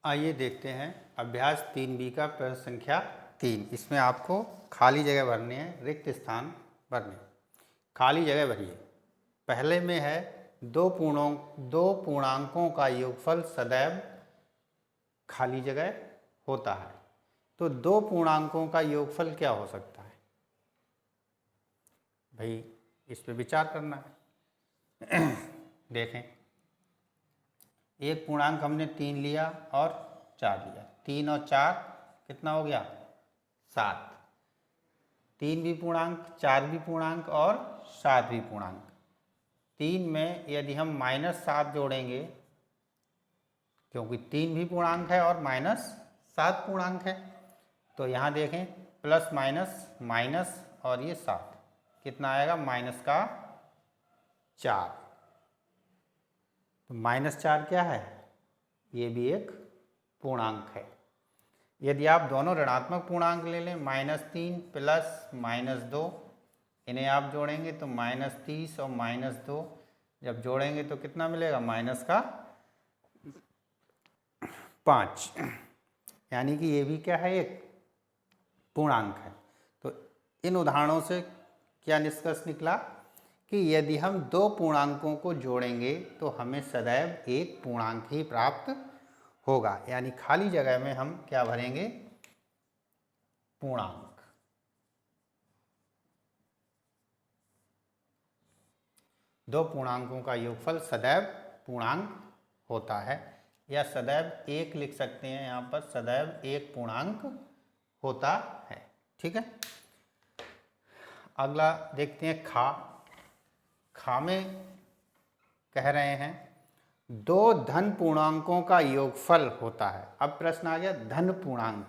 आइए देखते हैं अभ्यास 3B का प्रश्न संख्या 3। इसमें आपको खाली जगह भरनी है, रिक्त स्थान भरने। खाली जगह भरिए। पहले में है दो पूर्णांकों का योगफल सदैव खाली जगह होता है। तो दो पूर्णांकों का योगफल क्या हो सकता है भाई, इस पे विचार करना है। देखें, एक पूर्णांक हमने 3 लिया और 4 लिया। 3 और 4 कितना हो गया? 7। 3 भी पूर्णांक, 4 भी पूर्णांक और 7 भी पूर्णांक। 3 में यदि हम -7 जोड़ेंगे, क्योंकि 3 भी पूर्णांक है और -7 पूर्णांक है, तो यहाँ देखें प्लस माइनस माइनस और ये 7 कितना आएगा? -4। तो -4 क्या है? ये भी एक पूर्णांक है। यदि आप दोनों ऋणात्मक पूर्णांक ले लें, -3 प्लस -2, इन्हें आप जोड़ेंगे तो -30 और -2 जब जोड़ेंगे तो कितना मिलेगा? -5। यानी कि ये भी क्या है? एक पूर्णांक है। तो इन उदाहरणों से क्या निष्कर्ष निकला कि यदि हम दो पूर्णांकों को जोड़ेंगे तो हमें सदैव एक पूर्णांक ही प्राप्त होगा। यानी खाली जगह में हम क्या भरेंगे? पूर्णांक। दो पूर्णांकों का योगफल सदैव पूर्णांक होता है, या सदैव एक लिख सकते हैं यहाँ पर, सदैव एक पूर्णांक होता है। ठीक है, अगला देखते हैं खा में कह रहे हैं दो धन पूर्णांकों का योगफल होता है। अब प्रश्न आ गया धन पूर्णांक।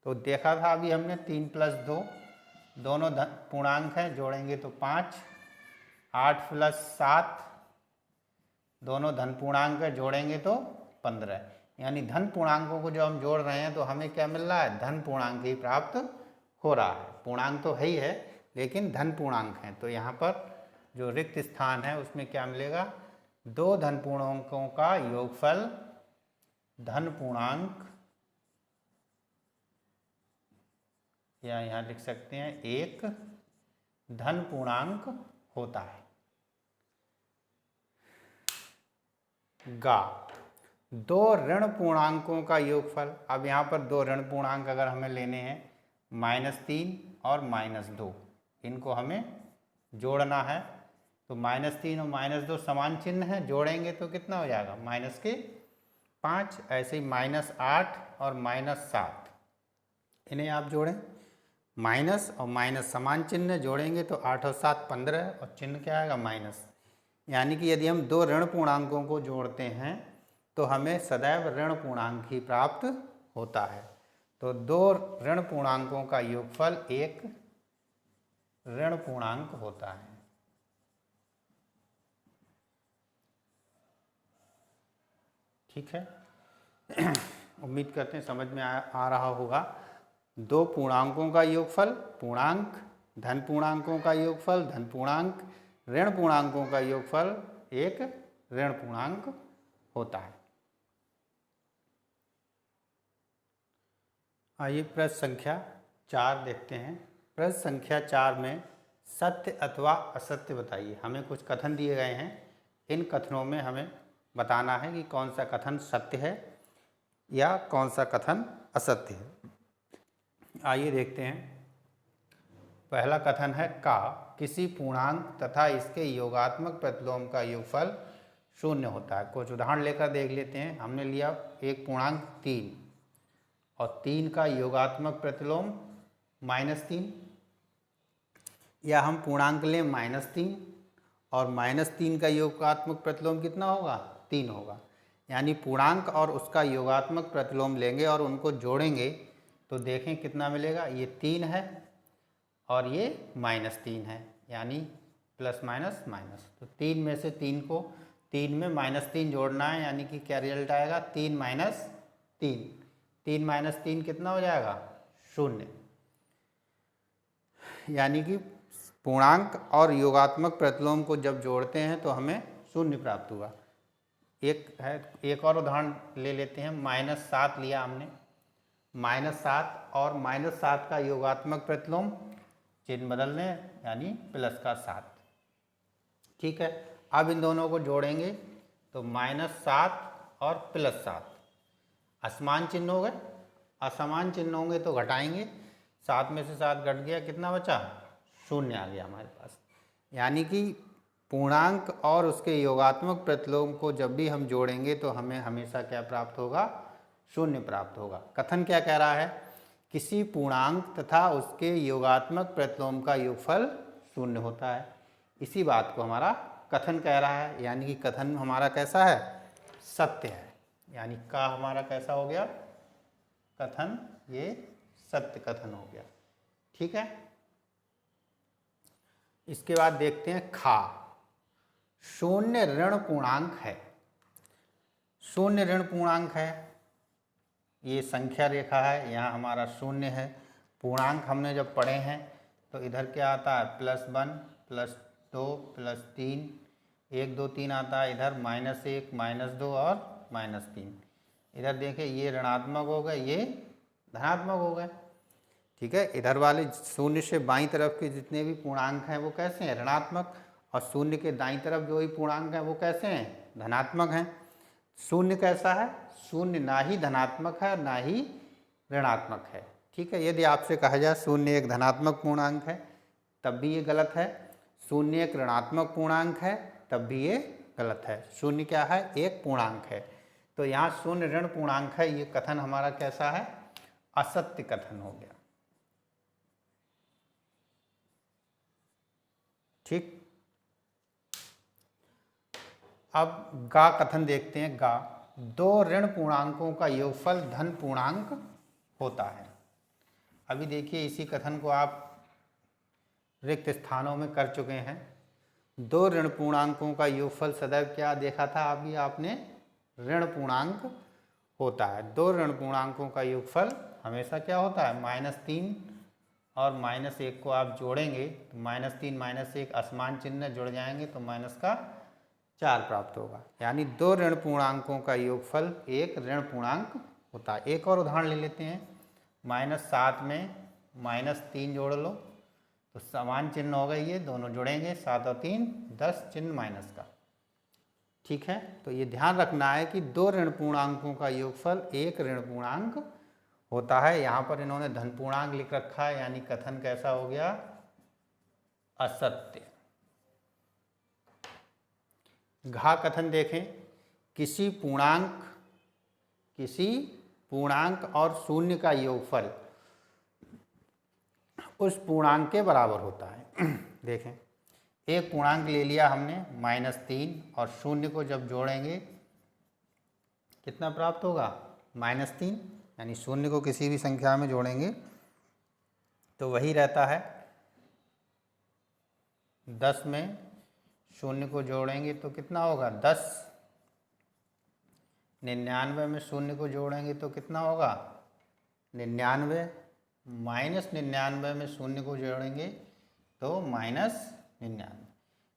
तो देखा था अभी हमने 3 + 2 दोनों धन पूर्णांक हैं, जोड़ेंगे तो 5। 8 + 7 दोनों धन पूर्णांक है, जोड़ेंगे तो 15। यानी धन पूर्णांकों को जो हम जोड़ रहे हैं तो हमें क्या मिल रहा है? धन पूर्णांक ही प्राप्त हो रहा है। पूर्णांक तो है ही है, लेकिन धन पूर्णांक हैं। तो यहाँ पर जो रिक्त स्थान है उसमें क्या मिलेगा? दो धन पूर्णांकों का योगफल धन पूर्णांक, या यहाँ लिख सकते हैं एक धन पूर्णांक होता है। दो ऋण पूर्णांकों का योगफल। अब यहाँ पर दो ऋण पूर्णांक अगर हमें लेने हैं, -3 और -2, इनको हमें जोड़ना है। तो -3 और -2 समान चिन्ह है, जोड़ेंगे तो कितना हो जाएगा? -5। ऐसे ही -8 और -7, इन्हें आप जोड़ें। माइनस और माइनस समान चिन्ह, जोड़ेंगे तो 8 और 7 15 और चिन्ह क्या आएगा? माइनस। यानी कि यदि हम दो ऋण पूर्णांकों को जोड़ते हैं तो हमें सदैव ऋण पूर्णांक ही प्राप्त होता है। तो दो ऋण पूर्णांकों का योगफल एक ऋण पूर्णांक होता है। ठीक है, उम्मीद करते हैं समझ में आ रहा होगा। दो पूर्णांकों का योगफल पूर्णांक, धन पूर्णांकों का योगफल धन पूर्णांक, ऋण पूर्णांकों का योगफल एक ऋण पूर्णांक होता है। आइए प्रश्न संख्या 4 देखते हैं। प्रश्न संख्या 4 में सत्य अथवा असत्य बताइए। हमें कुछ कथन दिए गए हैं, इन कथनों में हमें बताना है कि कौन सा कथन सत्य है या कौन सा कथन असत्य है। आइए देखते हैं। पहला कथन है किसी पूर्णांक तथा इसके योगात्मक प्रतिलोम का योगफल 0 होता है। कुछ उदाहरण लेकर देख लेते हैं। हमने लिया एक पूर्णांक 3 और 3 का योगात्मक प्रतिलोम -3, या हम पूर्णांक लें -3 और -3 का योगात्मक प्रतिलोम कितना होगा? 3 होगा। यानी पूर्णांक और उसका योगात्मक प्रतिलोम लेंगे और उनको जोड़ेंगे तो देखें कितना मिलेगा। ये 3 है और ये -3 है, यानी प्लस माइनस माइनस। तो 3 में से 3 को 3 में -3 जोड़ना है, यानी कि क्या रिजल्ट आएगा? 3 - 3। 3 - 3 कितना हो जाएगा? 0। यानी कि पूर्णांक और योगात्मक प्रतिलोम को जब जोड़ते हैं तो हमें 0 प्राप्त हुआ। एक और उदाहरण ले लेते हैं। -7 लिया हमने, -7 और -7 का योगात्मक प्रतिलोम, चिन्ह बदल दें यानी प्लस का 7। ठीक है, अब इन दोनों को जोड़ेंगे तो -7 और +7 असमान चिन्ह हो गए। असमान चिन्ह होंगे तो घटाएंगे, 7 में से 7 घट गया, कितना बचा? 0 आ गया हमारे पास। यानी कि पूर्णांक और उसके योगात्मक प्रतिलोम को जब भी हम जोड़ेंगे तो हमें हमेशा क्या प्राप्त होगा? 0 प्राप्त होगा। कथन क्या कह रहा है? किसी पूर्णांक तथा उसके योगात्मक प्रतिलोम का योगफल 0 होता है। इसी बात को हमारा कथन कह रहा है। यानी कि कथन हमारा कैसा है? सत्य है। यानी का हमारा कैसा हो गया? कथन ये सत्य कथन हो गया। ठीक है, इसके बाद देखते हैं खा। 0 ऋण पूर्णांक है। 0 ऋण पूर्णांक है, ये संख्या रेखा है, यहाँ हमारा 0 है। पूर्णांक हमने जब पढ़े हैं तो इधर क्या आता है? +1 +2 +3, 1 2 3 आता है। इधर -1 -2 और -3। इधर देखें ये ऋणात्मक हो गए, ये धनात्मक हो गए। ठीक है, इधर वाले 0 से बाईं तरफ के जितने भी पूर्णांक हैं वो कैसे हैं? ऋणात्मक। और 0 के दाईं तरफ जो भी पूर्णांक हैं वो कैसे हैं? धनात्मक हैं। 0 कैसा है? 0 ना ही धनात्मक है ना ही ऋणात्मक है। ठीक है, यदि आपसे कहा जाए 0 एक धनात्मक पूर्णांक है तब भी ये गलत है। 0 एक ऋणात्मक पूर्णांक है तब भी ये गलत है। 0 क्या है? एक पूर्णांक है। तो यहाँ 0 ऋण पूर्णांक है, ये कथन हमारा कैसा है? असत्य कथन हो गया। ठीक, अब गा कथन देखते हैं। गा, 2 ऋण पूर्णांकों का योगफल धन पूर्णांक होता है। अभी देखिए इसी कथन को आप रिक्त स्थानों में कर चुके हैं। 2 ऋण पूर्णांकों का योगफल सदैव क्या देखा था अभी आपने? ऋण पूर्णांक होता है। 2 ऋण पूर्णांकों का योगफल हमेशा क्या होता है? -3 और -1 को आप जोड़ेंगे तो -3 -1 असमान चिन्ह जुड़ जाएंगे तो -4 प्राप्त होगा। यानी 2 ऋण पूर्णांकों का योगफल एक ऋण पूर्णांक होता है। एक और उदाहरण ले लेते हैं। -7 में -3 जोड़ लो तो समान चिन्ह हो गए, ये दोनों जुड़ेंगे, 7 और 3 10, चिन्ह माइनस का। ठीक है, तो ये ध्यान रखना है कि 2 ऋण पूर्णांकों का योगफल एक ऋण पूर्णांक होता है। यहाँ पर इन्होंने धन पूर्णांक लिख रखा है, यानी कथन कैसा हो गया? असत्य। घा कथन देखें। किसी पूर्णांक और 0 का योगफल उस पूर्णांक के बराबर होता है। देखें, एक पूर्णांक ले लिया हमने -3 और 0 को जब जोड़ेंगे कितना प्राप्त होगा? -3। यानी 0 को किसी भी संख्या में जोड़ेंगे तो वही रहता है। 10 में 0 को जोड़ेंगे तो कितना होगा? 10। 99 में 0 को जोड़ेंगे तो कितना होगा? 99। -99 में 0 को जोड़ेंगे तो -99।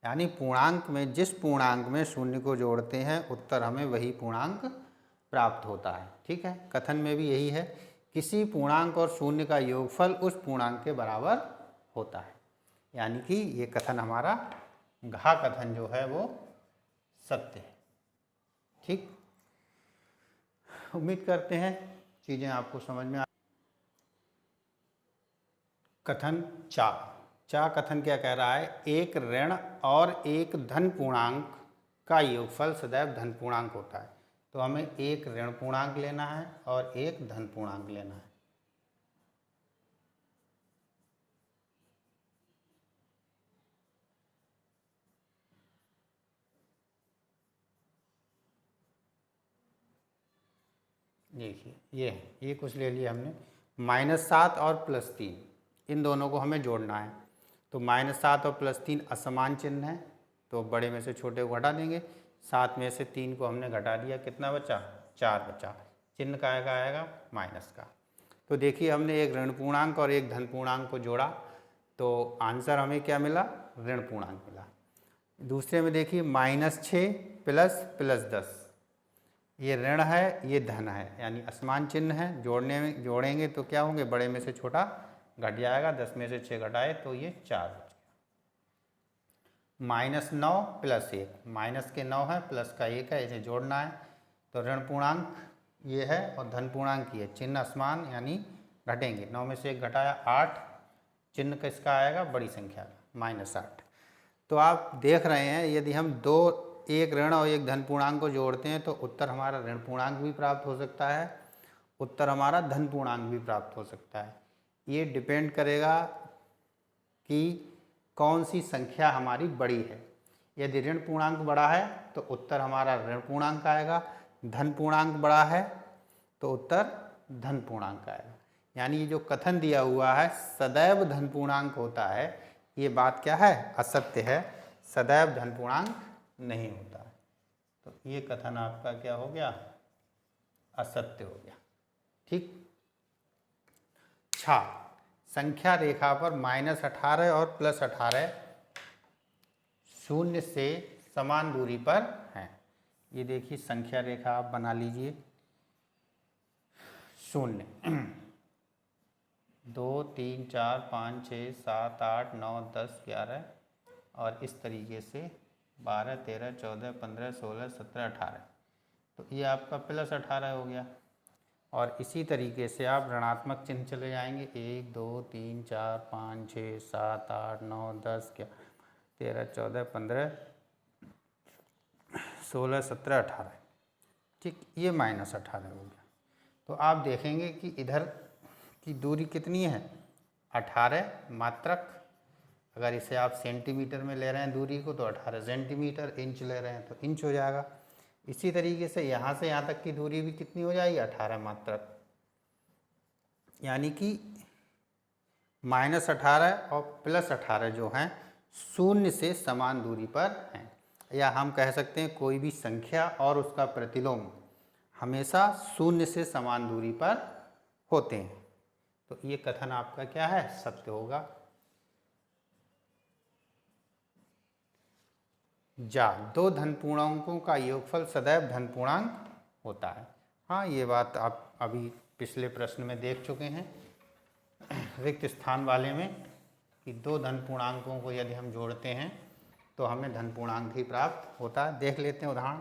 यानी पूर्णांक में जिस पूर्णांक में 0 को जोड़ते हैं उत्तर हमें वही पूर्णांक प्राप्त होता है। ठीक है, कथन में भी यही है, किसी पूर्णांक और 0 का योगफल उस पूर्णांक के बराबर होता है। यानी कि ये कथन हमारा घा कथन जो है वो सत्य है। ठीक, उम्मीद करते हैं चीज़ें आपको समझ में आ। कथन चा। चा कथन क्या कह रहा है? एक ऋण और एक धन पूर्णांक का योगफल सदैव धन पूर्णांक होता है। तो हमें एक ऋण पूर्णांक लेना है और एक धन पूर्णांक लेना है। देखिए ये कुछ ले लिया हमने, -7 और +3, इन दोनों को हमें जोड़ना है। तो -7 और +3 असमान चिन्ह है तो बड़े में से छोटे को घटा देंगे। 7 में से 3 को हमने घटा दिया, कितना बचा? 4 बचा। चिन्ह का आएगा माइनस का। तो देखिए हमने एक ऋण पूर्णांक और एक धन पूर्णांक को जोड़ा तो आंसर हमें क्या मिला? ऋण पूर्णांक मिला। दूसरे में देखिए -6 + +10, ये ऋण है, ये धन है, यानी असमान चिन्ह है। जोड़ेंगे तो क्या होंगे, बड़े में से छोटा घट जाएगा, 10 में से 6 घटाए तो ये 4 बच गया। -9 + 1, माइनस के 9 है, प्लस का 1 है, इसे जोड़ना है। तो ऋण पूर्णांक ये है और धन पूर्णांक ये, चिन्ह असमान यानी घटेंगे। 9 में से 1 घटाया 8, चिन्ह किसका आएगा, बड़ी संख्या का, -8। तो आप देख रहे हैं यदि हम एक ऋण और एक धन पूर्णांक को जोड़ते हैं तो उत्तर हमारा ऋण पूर्णांक भी प्राप्त हो सकता है, उत्तर हमारा धन पूर्णांक भी प्राप्त हो सकता है। ये डिपेंड करेगा कि कौन सी संख्या हमारी बड़ी है। यदि ऋण पूर्णांक बड़ा है तो उत्तर हमारा ऋण पूर्णांक आएगा, धन पूर्णांक बड़ा है तो उत्तर धन पूर्णांक आएगा। यानी ये जो कथन दिया हुआ है सदैव धन पूर्णांक होता है, ये बात क्या है, असत्य है। सदैव धन पूर्णांक नहीं होता है। तो ये कथन आपका क्या हो गया, असत्य हो गया। ठीक। 6, संख्या रेखा पर -18 और +18 शून्य से समान दूरी पर हैं। ये देखिए संख्या रेखा आप बना लीजिए। 0 2 3 4 5 6 7 8 9 10 11 और इस तरीके से 12 13 14 15 16 17 18। तो ये आपका +18 हो गया। और इसी तरीके से आप ऋणात्मक चिन्ह चले जाएंगे, 1 2 3 4 5 6 7 8 9 10 11 13 14 15 16 17 18। ठीक, ये -18 हो गया। तो आप देखेंगे कि इधर की दूरी कितनी है, 18 मात्रक। अगर इसे आप सेंटीमीटर में ले रहे हैं दूरी को तो 18 सेंटीमीटर, इंच ले रहे हैं तो इंच हो जाएगा। इसी तरीके से यहाँ से यहाँ तक की दूरी भी कितनी हो जाएगी, 18 मात्रक। यानी कि -18 और +18 जो हैं शून्य से समान दूरी पर हैं। या हम कह सकते हैं कोई भी संख्या और उसका प्रतिलोम हमेशा शून्य से समान दूरी पर होते हैं। तो ये कथन आपका क्या है, सत्य होगा। जा, 2 धन पूर्णांकों का योगफल सदैव धन पूर्णांक होता है। हाँ, ये बात आप अभी पिछले प्रश्न में देख चुके हैं रिक्त स्थान वाले में कि 2 धन पूर्णांकों को यदि हम जोड़ते हैं तो हमें धन पूर्णांक ही प्राप्त होता है। देख लेते हैं उदाहरण।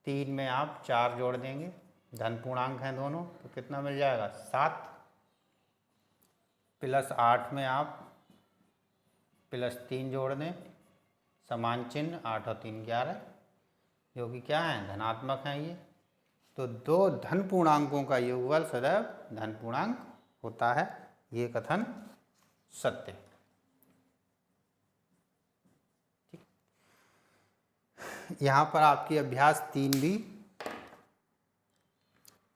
3 में आप 4 जोड़ देंगे, धन पूर्णांक हैं दोनों, तो कितना मिल जाएगा, 7। +8 में आप +3 जोड़ दें, समान चिन्ह, 8 और 3 11, जो कि क्या है, धनात्मक हैं ये। तो 2 धन पूर्णांकों का योगफल सदैव धन पूर्णांक होता है। ये कथन सत्य। ठीक, यहाँ पर आपकी अभ्यास 3 भी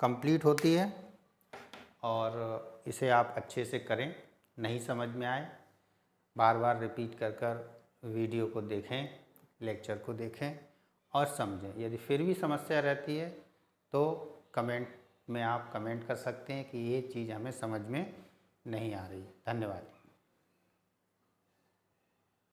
कंप्लीट होती है और इसे आप अच्छे से करें। नहीं समझ में आए बार बार रिपीट कर कर वीडियो को देखें, लेक्चर को देखें और समझें। यदि फिर भी समस्या रहती है तो कमेंट में आप कमेंट कर सकते हैं कि ये चीज़ हमें समझ में नहीं आ रही है। धन्यवाद।